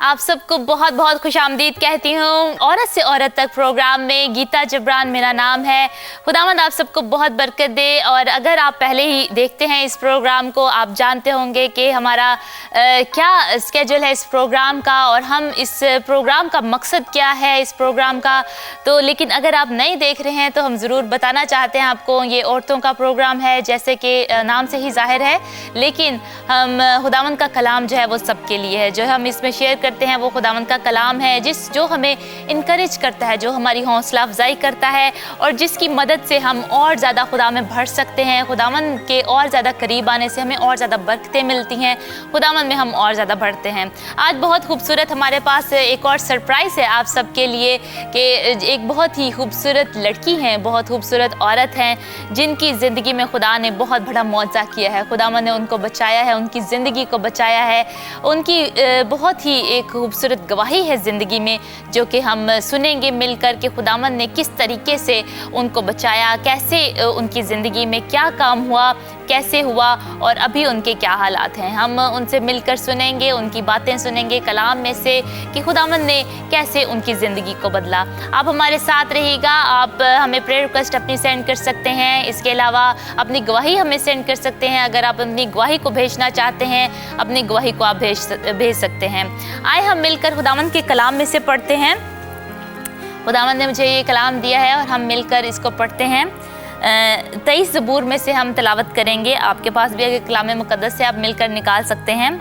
आप सबको बहुत बहुत खुशामदीद कहती हूँ। औरत से औरत तक प्रोग्राम में गीता जबरान मेरा नाम है। खुदावंद आप सबको बहुत बरकत दे। और अगर आप पहले ही देखते हैं इस प्रोग्राम को, आप जानते होंगे कि हमारा क्या स्केड्यूल है इस प्रोग्राम का और हम इस प्रोग्राम का मकसद क्या है इस प्रोग्राम का। तो लेकिन अगर आप नहीं देख रहे हैं तो हम ज़रूर बताना चाहते हैं आपको, ये औरतों का प्रोग्राम है जैसे कि नाम से ही जाहिर है, लेकिन हम खुदावंद का कलाम जो है वो सबके लिए है। जो हम इसमें शेयर करते हैं वो खुदावंद का कलाम है जो हमें इनकरेज करता है, जो हमारी हौसला अफजाई करता है और जिसकी मदद से हम और ज़्यादा खुदा में बढ़ सकते हैं। खुदावंद के और ज़्यादा करीब आने से हमें और ज़्यादा बरकतें मिलती हैं, खुदावंद में हम और ज़्यादा बढ़ते हैं। आज बहुत खूबसूरत हमारे पास एक और सरप्राइज़ है आप सबके लिए कि एक बहुत ही खूबसूरत लड़की हैं, बहुत खूबसूरत औरत हैं जिनकी ज़िंदगी में खुदा ने बहुत बड़ा मौज़ा किया है। खुदावंद ने उनको बचाया है, उनकी ज़िंदगी को बचाया है। उनकी बहुत ही एक खूबसूरत गवाही है ज़िंदगी में जो कि हम सुनेंगे मिलकर के खुदावंद ने किस तरीके से उनको बचाया, कैसे उनकी ज़िंदगी में क्या काम हुआ, कैसे हुआ और अभी उनके क्या हालात हैं। हम उनसे मिलकर सुनेंगे, उनकी बातें सुनेंगे कलाम में से कि खुदावंद ने कैसे उनकी ज़िंदगी को बदला। आप हमारे साथ रहिएगा। आप हमें प्रेयर रिक्वेस्ट अपनी सेंड कर सकते हैं, इसके अलावा अपनी गवाही हमें सेंड कर सकते हैं। अगर आप अपनी गवाही को भेजना चाहते हैं, अपनी गवाही को आप भेज सकते हैं। आए हम मिलकर खुदावंद के कलाम में से पढ़ते हैं। खुदावंद ने मुझे ये कलाम दिया है और हम मिलकर इसको पढ़ते हैं। 23 ज़बूर में से हम तिलावत करेंगे। आपके पास भी अगर कलाम मुक़द्दस से आप मिलकर निकाल सकते हैं।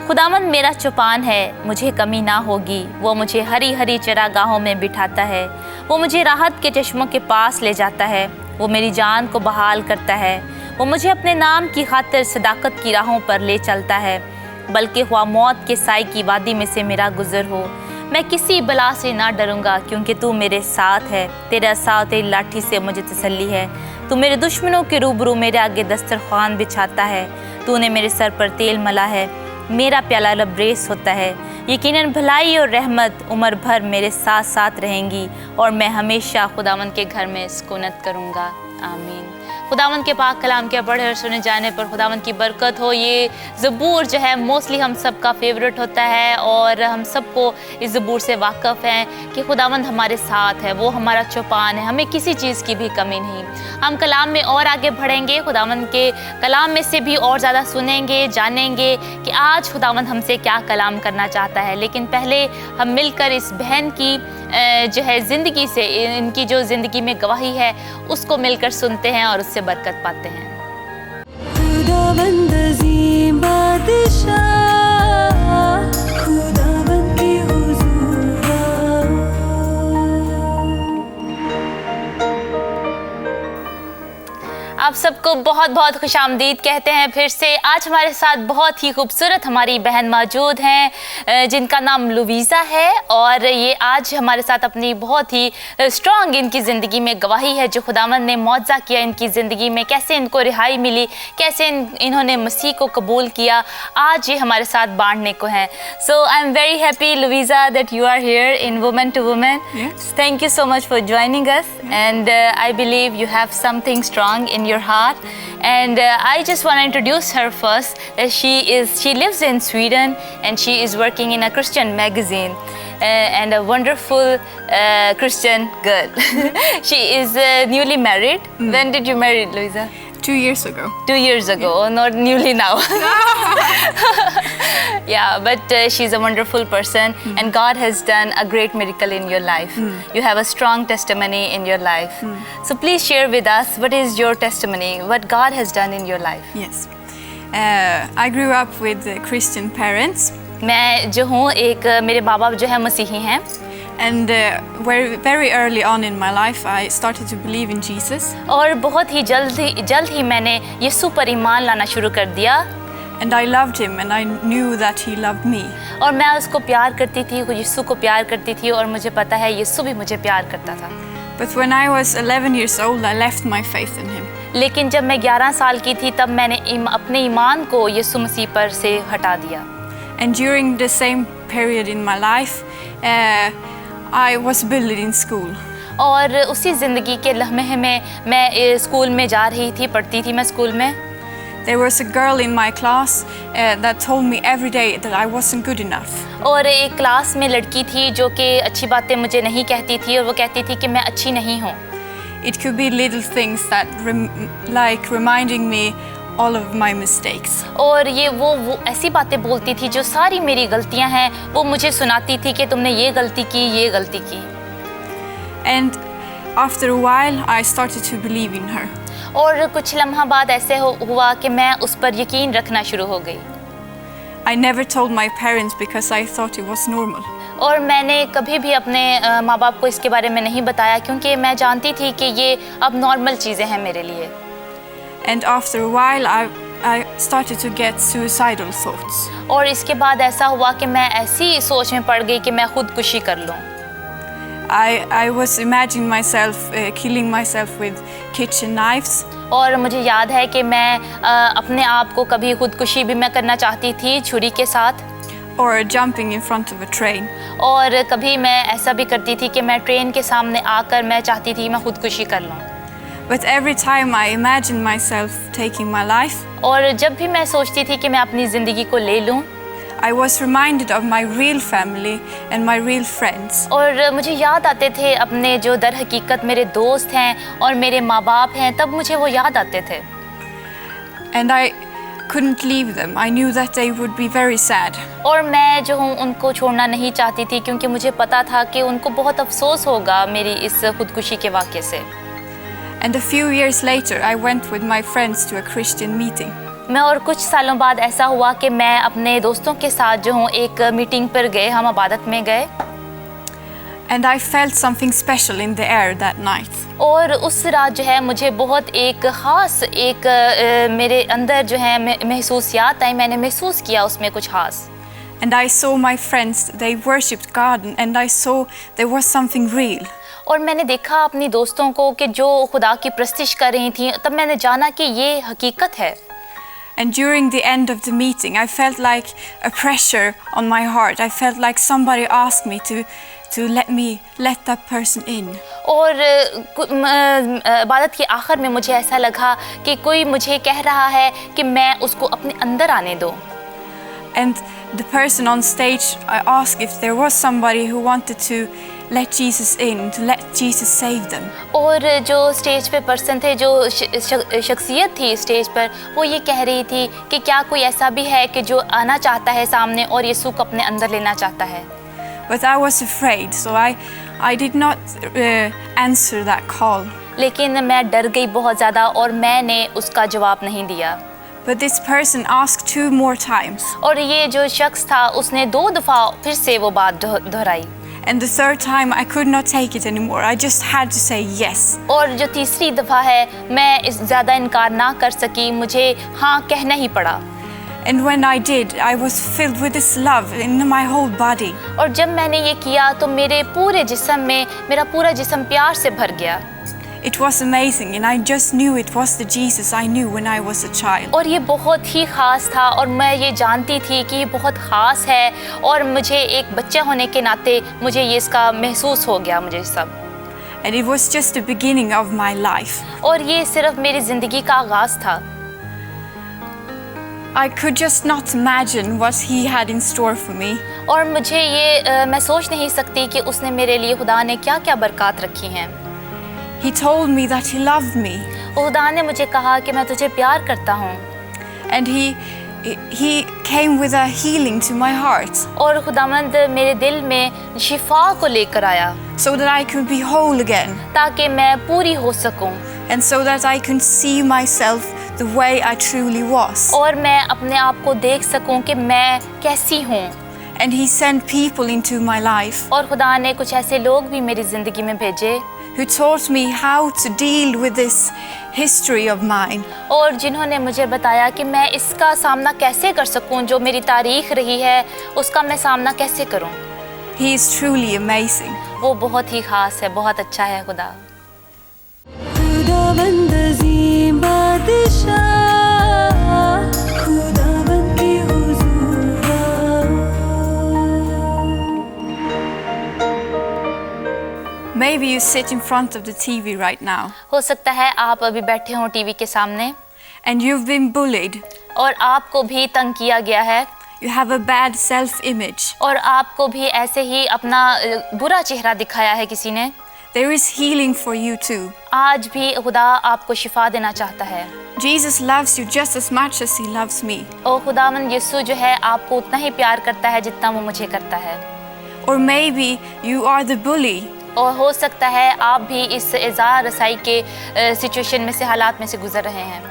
खुदावंद मेरा चौपान है, मुझे कमी ना होगी। वो मुझे हरी हरी चरागाहों में बिठाता है, वो मुझे राहत के चश्मों के पास ले जाता है, वो मेरी जान को बहाल करता है, वो मुझे अपने नाम की खातिर सदाकत की राहों पर ले चलता है। बल्कि हुआ मौत के साए की वादी में से मेरा गुजर हो, मैं किसी बला से ना डरूंगा क्योंकि तू मेरे साथ है। तेरा साथ तेरी लाठी से मुझे तसल्ली है। तू मेरे दुश्मनों के रूबरू मेरे आगे दस्तरखान बिछाता है। तूने मेरे सर पर तेल मला है, मेरा प्याला लबरेज होता है। यकीनन भलाई और रहमत उम्र भर मेरे साथ साथ रहेंगी और मैं हमेशा खुदावंद के घर में सुकूनत करूँगा। आमीन। खुदावंद के पाक कलाम के पढ़े और सुने जाने पर खुदावंद की बरकत हो। ये ज़बूर जो है मोस्टली हम सब का फेवरेट होता है और हम सबको इस ज़बूर से वाक़फ़ हैं कि खुदावंद हमारे साथ है, वो हमारा चौपान है, हमें किसी चीज़ की भी कमी नहीं। हम कलाम में और आगे बढ़ेंगे, खुदावंद के कलाम में से भी और ज़्यादा सुनेंगे, जानेंगे कि आज खुदावंद हमसे क्या कलाम करना चाहता है। लेकिन पहले हम मिलकर इस बहन की जो है ज़िंदगी से, इनकी जो ज़िंदगी में गवाही है उसको मिलकर सुनते हैं और उससे बरकत पाते हैं। खुदावंद अज़ीम बादशाह, खुदावंद की हुज़ूर आओ। आप सबको बहुत बहुत खुशामदीद कहते हैं फिर से। आज हमारे साथ बहुत ही खूबसूरत हमारी बहन मौजूद हैं जिनका नाम लुवीज़ा है और ये आज हमारे साथ अपनी बहुत ही स्ट्रॉन्ग इनकी ज़िंदगी में गवाही है जो खुदावंद ने मौज़ा किया इनकी ज़िंदगी में, कैसे इनको रिहाई मिली, कैसे इन्होंने मसीह को कबूल किया, आज ये हमारे साथ बांटने को हैं। So I am very happy Louisa that you are here in women to women. Thank you so much for joining us and I believe you have something strong in your heart, and I just want to introduce her first. She lives in Sweden and she is working in a Christian magazine and a wonderful Christian girl. She is newly married. When did you marry, Louisa? 2 years ago. 2 years ago, not newly now. Yeah, but she's a wonderful person and God has done a great miracle in your life. You have a strong testimony in your life. So please share with us, what is your testimony, what God has done in your life? Yes. I grew up with Christian parents. मैं जो हूँ एक मेरे माँ बाप जो है मसीही हैं And very early on in my life, I started to believe in Jesus. और बहुत ही जल्द ही मैंने यीशु पर ईमान लाना शुरू कर दिया। And I loved him and I knew that he loved me. और मैं उसको प्यार करती थी, यीशु को प्यार करती थी और मुझे पता है यीशु भी मुझे प्यार करता था। But when I was 11 years old, I left my faith in him. लेकिन जब मैं 11 साल की थी तब मैंने अपने ईमान को यीशु मसीह पर से हटा दिया। And during the same period in my life, I was bullied in school. और उसी ज़िंदगी के लम्हे में मैं स्कूल में जा रही थी, पढ़ती थी मैं स्कूल में। there was a girl in my class that told me every day that I wasn't good enough. और एक क्लास में लड़की थी जो कि अच्छी बातें मुझे नहीं कहती थी और वो कहती थी कि मैं अच्छी नहीं हूँ. It could be little things that like reminding me all of my mistakes. और ये वो ऐसी बातें बोलती थी जो सारी मेरी गलतियाँ हैं वो मुझे सुनाती थी कि तुमने ये गलती की. And after a while I started to believe in her. और कुछ लम्हा बाद ऐसे हुआ कि मैं उस पर यकीन रखना शुरू हो गई. I never told my parents because I thought it was normal. और मैंने कभी भी अपने माँ बाप को इसके बारे में नहीं बताया क्योंकि मैं जानती थी कि ये अब नॉर्मल चीज़ें हैं मेरे लिए. And after a while I started to get suicidal thoughts. और इसके बाद ऐसा हुआ कि मैं ऐसी सोच में पड़ गई कि मैं खुदकुशी कर लूँ. I was imagining myself killing myself with kitchen knives. और मुझे याद है कि मैं अपने आप को कभी खुदकुशी भी मैं करना चाहती थी छुरी के साथ. Or jumping in front of a train. और कभी मैं ऐसा भी करती थी कि मैं ट्रेन के सामने आकर मैं चाहती थी मैं खुदकुशी कर लूँ. But every time I imagined myself taking my life, और जब भी मैं सोचती थी कि मैं अपनी ज़िंदगी को ले लूँ, I was reminded of my real family and my real friends. और मुझे याद आते थे अपने जो दर हकीकत मेरे दोस्त हैं और मेरे माँ बाप हैं, तब मुझे वो याद आते थे. And I couldn't leave them. I knew that they would be very sad. और मैं जो हूँ उनको छोड़ना नहीं चाहती थी क्योंकि मुझे पता था कि उनको बहुत अफसोस होगा मेरी इस खुदकुशी के वाक़े से. And a few years later, I went with my friends to a Christian meeting. मैं और कुछ सालों बाद ऐसा हुआ कि मैं अपने दोस्तों के साथ जो हूँ एक मीटिंग पर गए, हम इबादत में गए. And I felt something special in the air that night. और उस रात जो है मुझे बहुत एक ख़ास मेरे अंदर जो है महसूसियात आई, मैंने महसूस किया उसमें कुछ ख़ास. And I saw my friends, they worshipped God, and I saw there was something real. और मैंने देखा अपनी दोस्तों को कि जो खुदा की प्रस्तिश कर रही थी, तब मैंने जाना कि ये हकीकत है. And during the end of the meeting, I felt like a pressure on my heart. I felt like somebody asked me to let that person in. और इबादत के आखिर में मुझे ऐसा लगा कि कोई मुझे कह रहा है कि मैं उसको अपने अंदर आने दो. And the person on stage, I asked if there was somebody who wanted to let Jesus in, to let Jesus save them. और जो स्टेज पे पर्सन थे, जो शख्सियत थी स्टेज पर, वो ये कह रही थी कि क्या कोई ऐसा भी है कि जो आना चाहता है सामने और यीशु को अपने अंदर लेना चाहता है. But I was afraid, so I did not answer that call. लेकिन मैं डर गई बहुत ज़्यादा और मैंने उसका जवाब नहीं दिया. But this person asked 2 more times. और ये जो शख्स था उसने 2 दफ़ा फिर से वो बात दोहराई. And the 3rd time I could not take it anymore. I just had to say yes. और जो तीसरी दफ़ा है मैं इस ज़्यादा इनकार ना कर सकी, मुझे हाँ कहना ही पड़ा. And when I did, I was filled with this love in my whole body. और जब मैंने ये किया तो मेरे पूरे जिस्म में मेरा पूरा जिस्म प्यार से भर गया. It was amazing, and I just knew it was the Jesus I knew when I was a child. और ये बहुत ही ख़ास था और मैं ये जानती थी कि ये बहुत ख़ास है और मुझे एक बच्चा होने के नाते मुझे ये इसका महसूस हो गया मुझे सब. And it was just the beginning of my life. और ये सिर्फ मेरी ज़िंदगी का आगाज़ था. I could just not imagine what he had in store for me. और मुझे ये मैं सोच नहीं सकती कि उसने मेरे लिए खुदा ने क्या क्या बरकत रखी हैं. He told me that he loved me. खुदा ने मुझे कहा कि मैं तुझे प्यार करता हूँ. And he came with a healing to my heart. और खुदावंद मेरे दिल में शिफा को लेकर आया. So that I could be whole again. ताकि मैं पूरी हो सकूँ. And so that I can see myself the way I truly was. और मैं अपने आप को देख सकूँ कि मैं कैसी हूँ. And he sent people into my life. और खुदा ने कुछ ऐसे लोग भी मेरी ज़िंदगी में भेजे who taught me how to deal with this history of mine. और जिन्होंने मुझे बताया कि मैं इसका सामना कैसे कर सकूं, जो मेरी तारीख रही है उसका मैं सामना कैसे करूं. He is truly amazing. वो बहुत ही ख़ास है, बहुत अच्छा है खुदा. खुदावंद अज़ीम बादशाह, खुदावंद की हुज़ूर आओ. Maybe you sit in front of the TV right now. हो सकता है आप अभी बैठे हों टीवी के सामने. and you've been bullied, और आपको भी तंग किया गया है, you have a bad self-image, और आपको भी ऐसे ही अपना बुरा चेहरा दिखाया है किसी ने, there is healing for you too. आज भी खुदा आपको शिफा देना चाहता है। Jesus loves you just as much as he loves me. और खुदावंद यीशु जो है आपको उतना ही प्यार करता है जितना वो मुझे करता है। Or maybe you are the bully. और हो सकता है आप भी इस इज़ार रसाई के सिचुएशन में से, हालात में से गुजर रहे हैं।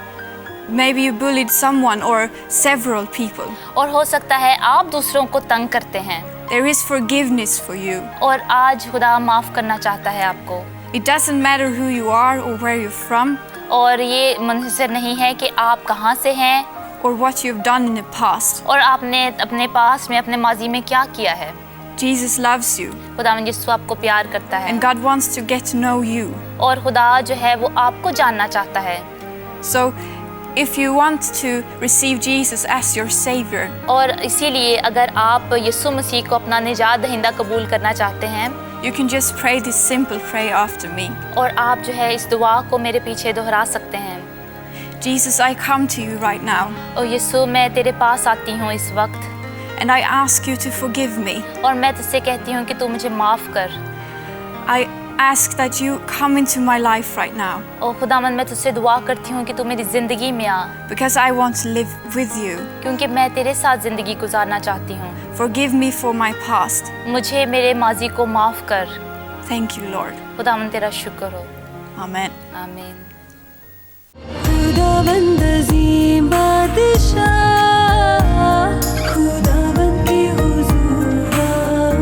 Maybe you bullied someone or several people. और हो सकता है आप दूसरों को तंग करते हैं, There is forgiveness for you. और आज खुदा माफ़ करना चाहता है आपको। It doesn't matter who you are or where you're from और ये मुनहसर नहीं है कि आप कहाँ से हैं or what you've done in the past. और आपने अपने पास में, अपने माजी में क्या किया है। Jesus loves you खुदावंद यीशु आपको प्यार करता है, and God wants to get to know you. और खुदा जो है वो आपको जानना चाहता है। So if you want to receive Jesus as your savior, और इसीलिए अगर आप यीशु मसीह को अपना निजात दहिंदा कबूल करना चाहते हैं, you can just pray this simple prayer after me. और आप जो है इस दुआ को मेरे पीछे दोहरा सकते हैं। Jesus, I come to you right now और यीशु मैं तेरे पास आती हूँ इस वक्त, and I ask you to forgive me. और मैं तुझसे कहती हूँ कि तू मुझे माफ़ कर। I ask that you come into my life right now और खुदावंद मैं तुझसे दुआ करती हूँ कि तू मेरी ज़िंदगी में आ, because I want to live with you. क्योंकि मैं तेरे साथ ज़िंदगी गुजारना चाहती हूँ। Forgive me for my past. मुझे मेरे माजी को माफ़ कर। Thank you, Lord. खुदावंद तेरा शुक्र हो। Amen. आमीन। खुदाबंद अज़ीम बादशाह, खुदाबंद के हुज़ूर आओ।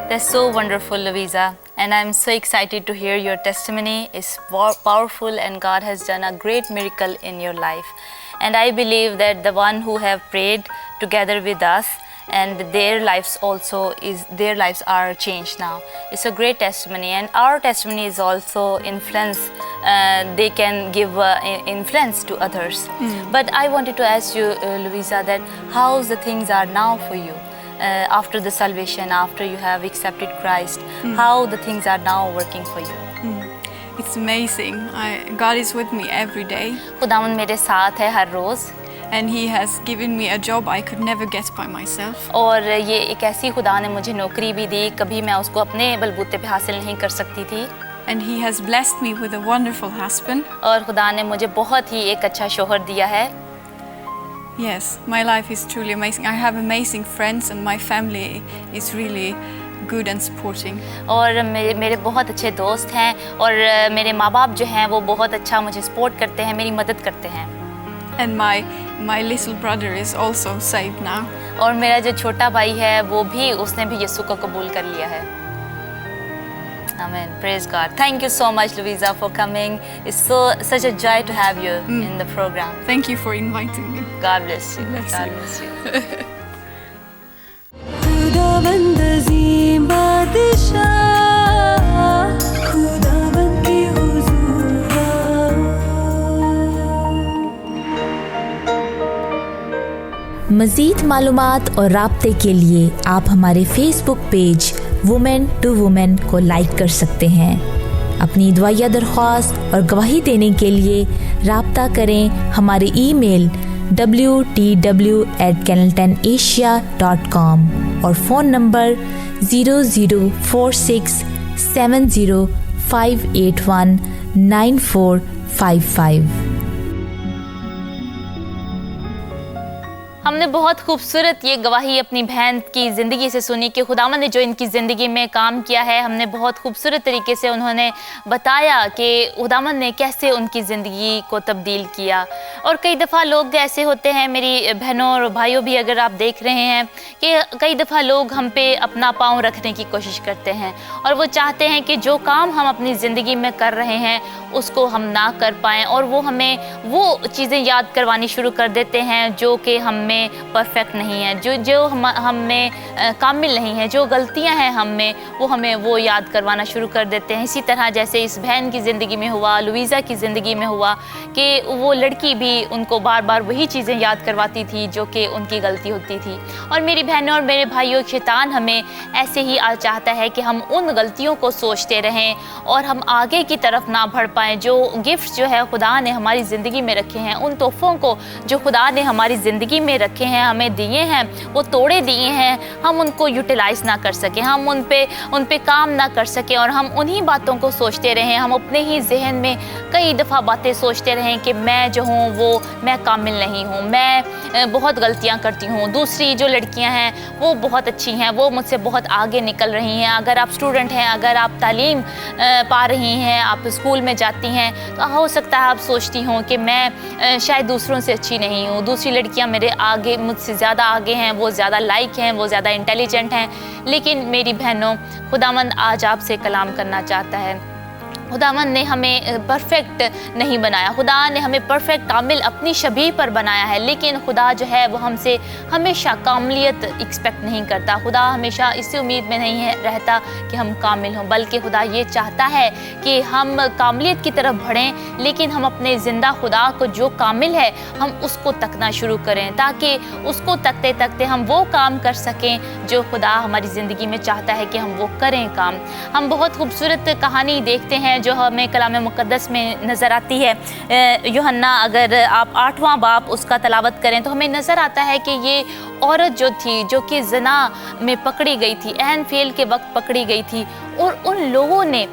That's so wonderful, Louisa, and I'm so excited to hear your testimony. It's powerful, and God has done a great miracle in your life. And I believe that the one who have prayed together with us, and their lives are changed now. It's a great testimony, and our testimony is also influence. They can give influence to others. But I wanted to ask you, Louisa, that how the things are now for you after the salvation, after you have accepted Christ. How the things are now working for you? It's amazing. God is with me every day, खुदावंद मेरे साथ है हर रोज़, and He has given me a job I could never get by myself. और ये एक ऐसी खुदा ने मुझे नौकरी भी दी, कभी मैं उसको अपने बलबूते पे हासिल नहीं कर सकती थी। And He has blessed me with a wonderful husband. और खुदा ने मुझे बहुत ही एक अच्छा शोहर दिया है। Yes, my life is truly amazing. I have amazing friends, and my family is really good and supporting. और मेरे बहुत अच्छे दोस्त हैं, और मेरे माँ बाप जो हैं वो बहुत अच्छा मुझे सपोर्ट करते हैं, मेरी मदद करते हैं। And my little brother is also saved now. और मेरा जो छोटा भाई है वो भी, उसने भी यीशु को कबूल कर लिया है। Amen. Praise God. Thank you so much, Louisa, for coming. It's such a joy to have you in the program. Thank you for inviting me. God bless you. Bless God you. bless you. खुदाबंद अज़ीम बादशाह, खुदाबंद के हुज़ूर आओ। मज़ीद मालूमात और राब्ते के लिए आप हमारे Facebook page women to women को लाइक कर सकते हैं। अपनी दुआया दरख्वास्त और गवाही देने के लिए राब्ता करें हमारे ईमेल wtw@canaltonasia.com और फ़ोन नंबर 004670581945। हमने बहुत खूबसूरत ये गवाही अपनी बहन की ज़िंदगी से सुनी कि खुदावंद ने जो इनकी ज़िंदगी में काम किया है। हमने बहुत खूबसूरत तरीके से उन्होंने बताया कि खुदावंद ने कैसे उनकी ज़िंदगी को तब्दील किया। और कई दफ़ा लोग ऐसे होते हैं, मेरी बहनों और भाइयों भी अगर आप देख रहे हैं, कि कई दफ़ा लोग हम पे अपना पाँव रखने की कोशिश करते हैं, और वो चाहते हैं कि जो काम हम अपनी ज़िंदगी में कर रहे हैं उसको हम ना कर पाएँ, और वो हमें वो चीज़ें याद करवानी शुरू कर देते हैं जो कि हम में परफेक्ट नहीं है, जो हम में कामिल नहीं है, जो गलतियां हैं हम में, वो हमें वो याद करवाना शुरू कर देते हैं। इसी तरह जैसे इस बहन की ज़िंदगी में हुआ, लुइज़ा की ज़िंदगी में हुआ कि वो लड़की भी उनको बार बार वही चीज़ें याद करवाती थी जो कि उनकी गलती होती थी। और मेरी बहनों और मेरे भाइयों, शैतान हमें ऐसे ही चाहता है कि हम उन गलतियों को सोचते रहें और हम आगे की तरफ ना बढ़ पाएँ। जो गिफ्ट जो है खुदा ने हमारी ज़िंदगी में रखे हैं, उन तोहफ़ों को जो खुदा ने हमारी ज़िंदगी में रखे हैं, हमें दिए हैं, वो तोड़े दिए हैं, हम उनको यूटिलाइज़ ना कर सकें, हम उन पे काम ना कर सकें और हम उन्हीं बातों को सोचते रहें। हम अपने ही जहन में कई दफ़ा बातें सोचते रहें कि मैं जो हूँ वो मैं कामिल नहीं हूँ, मैं बहुत गलतियाँ करती हूँ, दूसरी जो लड़कियाँ हैं वो बहुत अच्छी हैं, वो मुझसे बहुत आगे निकल रही हैं। अगर आप स्टूडेंट हैं, अगर आप तालीम पा रही हैं, आप स्कूल में जाती हैं, तो हो सकता है आप सोचती हों कि मैं शायद दूसरों से अच्छी नहीं हूँ, दूसरी लड़कियाँ मेरे आगे, मुझसे ज़्यादा आगे हैं, वो ज़्यादा लाइक हैं, वो ज़्यादा इंटेलिजेंट हैं। लेकिन मेरी बहनों, खुदावंद आज आपसे कलाम करना चाहता है। खुदावंद ने हमें परफेक्ट नहीं बनाया, खुदा ने हमें परफेक्ट कामिल अपनी शबीह पर बनाया है, लेकिन खुदा जो है वो हमसे हमेशा कामिलियत एक्सपेक्ट नहीं करता। खुदा हमेशा इसी उम्मीद में नहीं है रहता कि हम कामिल हों, बल्कि खुदा ये चाहता है कि हम कामिलियत की तरफ बढ़ें, लेकिन हम अपने ज़िंदा खुदा को जो कामिल है हम उसको तकना शुरू करें, ताकि उसको तकते तकते हम वो काम कर सकें जो खुदा हमारी ज़िंदगी में चाहता है कि हम वो करें काम। हम बहुत खूबसूरत कहानी देखते हैं जो हमें कलाम मुक़द्दस में नज़र आती है। यूहन्ना, अगर आप 8वां बाब उसका तलावत करें तो हमें नज़र आता है कि ये औरत जो थी, जो कि ज़िना में पकड़ी गई थी, ऐन फेल के वक्त पकड़ी गई थी, और उन लोगों ने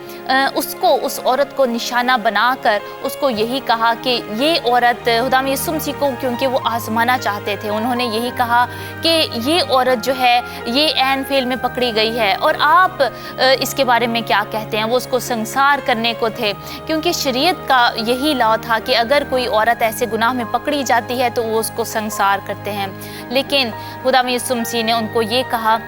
उस औरत को निशाना बनाकर उसको यही कहा कि ये औरत खुदा यीशु मसीह को क्योंकि वो आज़माना चाहते थे, उन्होंने यही कहा कि ये औरत जो है ये ऐन फेल में पकड़ी गई है और आप इसके बारे में क्या कहते हैं। वो उसको संसार करने को थे, क्योंकि शरीयत का यही लॉ था कि अगर कोई औरत ऐसे गुनाह में पकड़ी जाती है तो वो उसको संसार करते हैं। लेकिन खुदा यीशु मसीह ने उनको ये कहा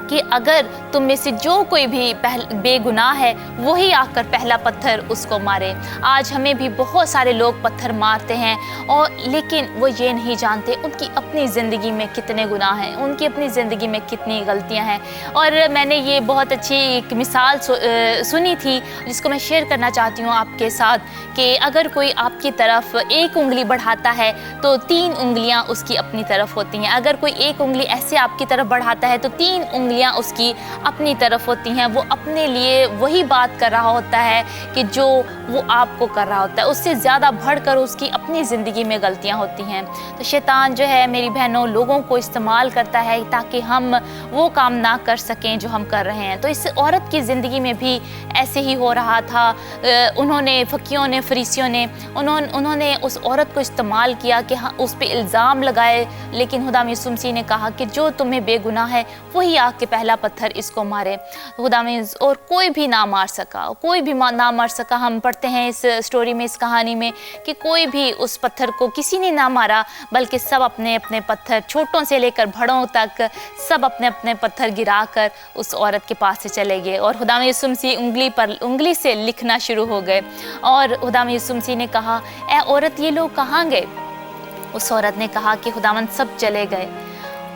कि अगर तुम में से जो कोई भी बेगुनाह है वही आकर पहला पत्थर उसको मारे। आज हमें भी बहुत सारे लोग पत्थर मारते हैं, और लेकिन वो ये नहीं जानते उनकी अपनी ज़िंदगी में कितने गुनाह हैं, उनकी अपनी ज़िंदगी में कितनी गलतियां हैं। और मैंने ये बहुत अच्छी एक मिसाल सुनी थी जिसको मैं शेयर करना चाहती हूँ आपके साथ, कि अगर कोई आपकी तरफ एक उंगली बढ़ाता है तो 3 उंगलियाँ उसकी अपनी तरफ होती हैं। अगर कोई एक उंगली ऐसे आपकी तरफ बढ़ाता है तो 3 उंगलियाँ उसकी अपनी तरफ होती हैं। वो अपने लिए वही बात कर रहा होता है कि जो वो आपको कर रहा होता है, उससे ज़्यादा बढ़कर उसकी अपनी ज़िंदगी में गलतियां होती हैं। तो शैतान जो है मेरी बहनों लोगों को इस्तेमाल करता है ताकि हम वो काम ना कर सकें जो हम कर रहे हैं। तो इस औरत की ज़िंदगी में भी ऐसे ही हो रहा था। उन्होंने फ़कीयों ने, फरीसियों ने उन्होंने उस औरत को इस्तेमाल किया कि हाँ उस पर इल्ज़ाम लगाए, लेकिन खुदा यीशु मसीह ने कहा कि जो तुम्हें बेगुनाह है वही आके पहला पत्थर इसको मारे। खुदा और कोई भी ना मार सका, कोई भी ना मार सका। हम पढ़ते हैं इस स्टोरी में, इस कहानी में, कि कोई भी उस पत्थर को किसी ने ना मारा, बल्कि सब अपने अपने पत्थर, छोटों से लेकर बड़ों तक, सब अपने अपने पत्थर गिराकर उस औरत के पास से चले गए। और खुदा यीशु मसीह उंगली से लिखना शुरू हो गए। और खुदा यीशु मसीह ने कहा, ऐ औरत ये लोग कहाँ गए? उस औरत ने कहा कि खुदावंद सब चले गए।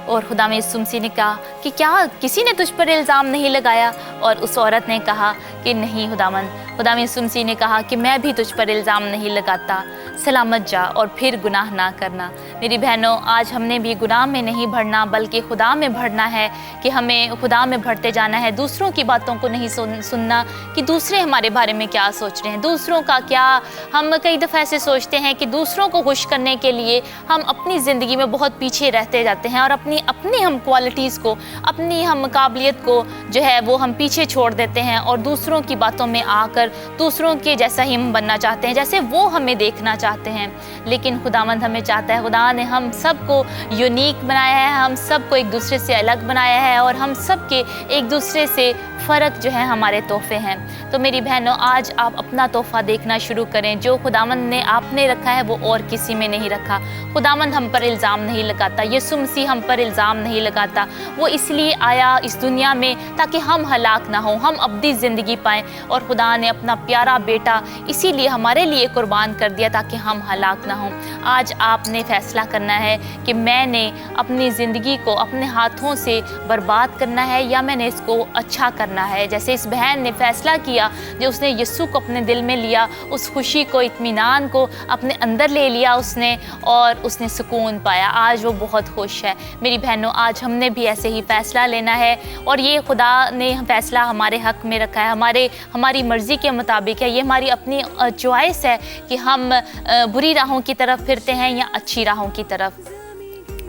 और खुदा यीशु मसीह ने कहा कि क्या किसी ने तुझ पर इल्ज़ाम नहीं लगाया? और उस औरत ने कहा कि नहीं खुदावंद। खुदा यीशु मसीह ने कहा कि मैं भी तुझ पर इल्ज़ाम नहीं लगाता, सलामत जा और फिर गुनाह ना करना। मेरी बहनों, आज हमने भी गुनाह में नहीं बढ़ना बल्कि खुदा में बढ़ना है, कि हमें खुदा में बढ़ते जाना है। दूसरों की बातों को नहीं सुनना कि दूसरे हमारे बारे में क्या सोच रहे हैं, दूसरों का क्या। हम कई दफ़ा ऐसे सोचते हैं कि दूसरों को खुश करने के लिए हम अपनी ज़िंदगी में बहुत पीछे रहते जाते हैं और अपनी हम क्वालिटीज़ को, अपनी हम काबिलियत को जो है वो हम पीछे छोड़ देते हैं और दूसरों की बातों में आकर दूसरों के जैसा ही हम बनना चाहते हैं, जैसे वो हमें देखना चाहते हैं। लेकिन खुदावंद हमें चाहता है, खुदा ने हम सबको यूनिक बनाया है, हम सबको एक दूसरे से अलग बनाया है और हम सबके एक दूसरे से फ़र्क जो है हमारे तोहफ़े हैं। तो मेरी बहनों, आज आप अपना तोहफ़ा देखना शुरू करें। जो खुदावंद ने आपने रखा है वो और किसी में नहीं रखा। खुदावंद हम पर इल्ज़ाम नहीं लगाता, यीशु मसीह हम पर इल्ज़ाम नहीं लगाता। वो इसलिए आया इस दुनिया में ताकि हम हलाक ना हो, हम अब्दी ज़िंदगी पाएँ। और खुदा ने अपना प्यारा बेटा इसीलिए हमारे लिए कुर्बान कर दिया ताकि हम हलाक ना हों। आज आपने फ़ैसला फ़ैसला करना है कि मैंने अपनी ज़िंदगी को अपने हाथों से बर्बाद करना है या मैंने इसको अच्छा करना है। जैसे इस बहन ने फ़ैसला किया, जो उसने यीशु को अपने दिल में लिया, उस खुशी को, इत्मीनान को अपने अंदर ले लिया उसने, और उसने सुकून पाया। आज वो बहुत खुश है। मेरी बहनों, आज हमने भी ऐसे ही फ़ैसला लेना है, और ये खुदा ने फ़ैसला हमारे हक़ में रखा है, हमारी मर्ज़ी के मुताबिक है। ये हमारी अपनी चॉइस है कि हम बुरी राहों की तरफ फिरते हैं या अच्छी राहों की तरफ।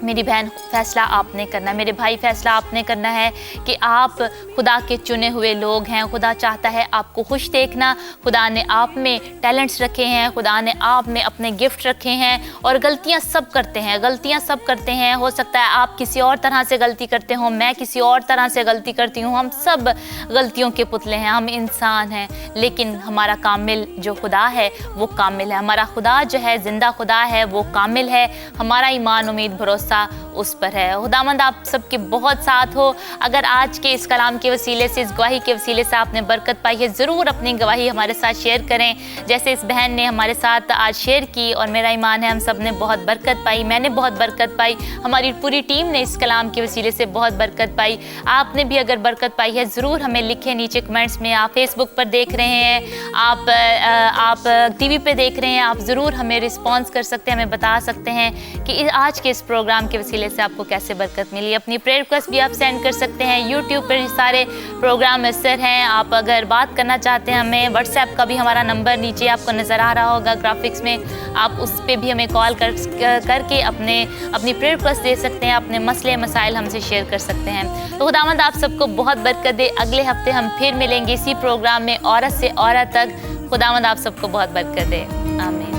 मेरी बहन, फ़ैसला आपने करना है। मेरे भाई, फ़ैसला आपने करना है कि आप खुदा के चुने हुए लोग हैं। खुदा चाहता है आपको खुश देखना। खुदा ने आप में टैलेंट्स रखे हैं, खुदा ने आप में अपने गिफ्ट रखे हैं, और गलतियां सब करते हैं। हो सकता है आप किसी और तरह से गलती करते हो, मैं किसी और तरह से गलती करती हूँ। हम सब गलतियों के पुतले हैं, हम इंसान हैं, लेकिन हमारा कामिल जो खुदा है वो कामिल है। हमारा खुदा जो है, ज़िंदा खुदा है, वो कामिल है। हमारा ईमान, उम्मीद, भरोसा उस पर है। खुदावंद आप सबके बहुत साथ हो। अगर आज के इस कलाम के वसीले से, इस गवाही के वसीले से आपने बरकत पाई है, ज़रूर अपनी गवाही हमारे साथ शेयर करें, जैसे इस बहन ने हमारे साथ आज शेयर की। और मेरा ईमान है हम सब ने बहुत बरकत पाई। मैंने बहुत बरकत पाई, हमारी पूरी टीम ने इस कलाम के वसीले से बहुत बरकत पाई। आपने भी अगर बरकत पाई है, ज़रूर हमें लिखें नीचे कमेंट्स में। आप फेसबुक पर देख रहे हैं, आप टीवी पे देख रहे हैं, आप ज़रूर हमें रिस्पॉन्स कर सकते हैं, हमें बता सकते हैं कि आज के इस प्रोग्राम के वसीले से आपको कैसे बरकत मिली। अपनी प्रेयर रिक्वेस्ट भी आप सेंड कर सकते हैं। यूट्यूब पर सारे प्रोग्राम असर हैं। आप अगर बात करना चाहते हैं हमें, व्हाट्सएप का भी हमारा नंबर नीचे आपको नज़र आ रहा होगा ग्राफिक्स में, आप उस पर भी हमें कॉल करके अपनी प्रेयर रिक्वेस्ट दे सकते हैं, अपने मसले मसाइल हमसे शेयर कर सकते हैं। तो खुदावंद आप सबको बहुत बरकत दे। अगले हफ्ते हम फिर मिलेंगे इसी प्रोग्राम में, औरत से औरत तक। खुदावंद आप सबको बहुत बरकत दे। आमीन।